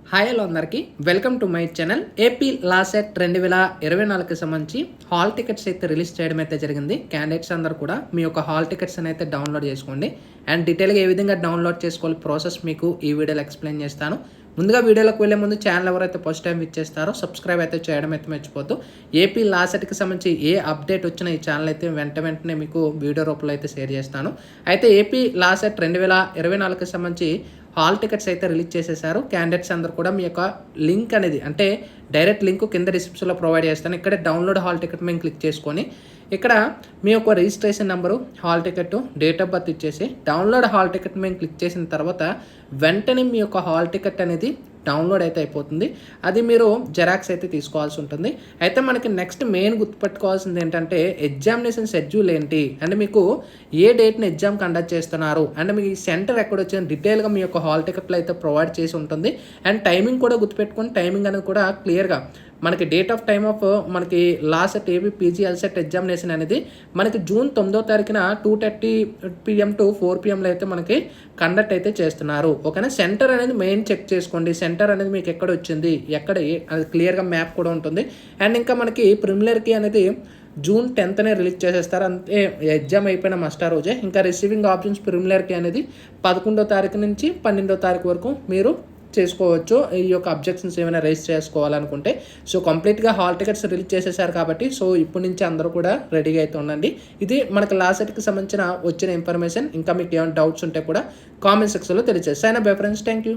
Hi hello అందరికీ welcome to my channel. AP law CET 2024కి సంబంధించి హాల్ టికెట్స్ అయితే రిలీజ్ చేయడం అయితే జరిగింది. క్యాండిడేట్స్ అందరూ కూడా మీ యొక్క హాల్ టికెట్స్ అయితే డౌన్లోడ్ చేసుకోండి. అండ్ డీటెయిల్గా ఏ విధంగా డౌన్లోడ్ చేసుకోవాలి ప్రాసెస్ మీకు ఈ వీడియోలో ఎక్స్ప్లెయిన్ చేస్తాను. ముందుగా వీడియోలోకి వెళ్ళే ముందు ఛానల్ ఎవరైతే ఫస్ట్ టైం ఇచ్చేస్తారో సబ్స్క్రైబ్ అయితే చేయడం అయితే మర్చిపోద్దు. ఏపీ లా సెట్కి సంబంధించి ఏ అప్డేట్ వచ్చినా ఈ ఛానల్ అయితే వెంటనే మీకు వీడియో రూపంలో అయితే షేర్ చేస్తాను. అయితే ఏపీ లా సెట్ 2024కి సంబంధించి హాల్ టికెట్స్ అయితే రిలీజ్ చేసేసారు. క్యాండిడేట్స్ అందరూ కూడా మీ యొక్క లింక్ అనేది అంటే డైరెక్ట్ లింక్ కింద డిస్క్రిప్షన్లో ప్రొవైడ్ చేస్తాను. ఇక్కడ డౌన్లోడ్ హాల్ టికెట్ మేము క్లిక్ చేసుకొని ఇక్కడ మీ యొక్క registration number, hall ticket, date of birth ఇచ్చేసి డౌన్లోడ్ హాల్ టికెట్ మేము క్లిక్ చేసిన తర్వాత వెంటనే మీ యొక్క హాల్ టికెట్ అనేది డౌన్లోడ్ అయితే అయిపోతుంది. అది మీరు జెరాక్స్ అయితే తీసుకోవాల్సి ఉంటుంది. అయితే మనకి నెక్స్ట్ మెయిన్ గుర్తుపెట్టుకోవాల్సింది ఏంటంటే ఎగ్జామినేషన్ షెడ్యూల్ ఏంటి అండ్ మీకు ఏ డేట్ని ఎగ్జామ్ కండక్ట్ చేస్తున్నారు అండ్ మీ సెంటర్ ఎక్కడ వచ్చింది డీటెయిల్గా మీ యొక్క హాల్ టికెట్లో అయితే ప్రొవైడ్ చేసి ఉంటుంది. అండ్ టైమింగ్ కూడా గుర్తుపెట్టుకొని టైమింగ్ అనేది కూడా క్లియర్గా మనకి డేట్ ఆఫ్ టైమ్ ఆఫ్ మనకి లాస్ట్ ఏపీ పీజీ ఎల్సెట్ ఎగ్జామినేషన్ అనేది మనకి జూన్ 9వ తారీఖున 2:30 PM to 4 PM అయితే మనకి కండక్ట్ అయితే చేస్తున్నారు. ఓకేనా. సెంటర్ అనేది మెయిన్ చెక్ చేసుకోండి. సెంటర్ అనేది మీకు ఎక్కడ వచ్చింది, ఎక్కడ అది క్లియర్గా మ్యాప్ కూడా ఉంటుంది. అండ్ ఇంకా మనకి ప్రిలిమినరీకి అనేది జూన్ 10th రిలీజ్ చేసేస్తారు. అంతే ఎగ్జామ్ అయిపోయిన మస్ట్ ఆ రోజే. ఇంకా రిసీవింగ్ ఆప్షన్స్ ప్రిలిమినరీకి అనేది 11వ తారీఖు నుంచి 12వ తారీఖు వరకు మీరు చేసుకోవచ్చు. ఈ యొక్క అబ్జెక్షన్స్ ఏమైనా రైజ్ చేసుకోవాలనుకుంటే. సో కంప్లీట్గా హాల్ టికెట్స్ రిలీజ్ చేసేసారు కాబట్టి సో ఇప్పటి నుంచి అందరూ కూడా రెడీగా అయితే ఉండండి. ఇది మనకు లాస్ట్ సెట్కి సంబంధించిన వచ్చిన ఇన్ఫర్మేషన్. ఇంకా మీకు ఏమైనా డౌట్స్ ఉంటే కూడా కామెంట్ సెక్షన్లో తెలియజేస్తాను. Sign up by friends. Thank you.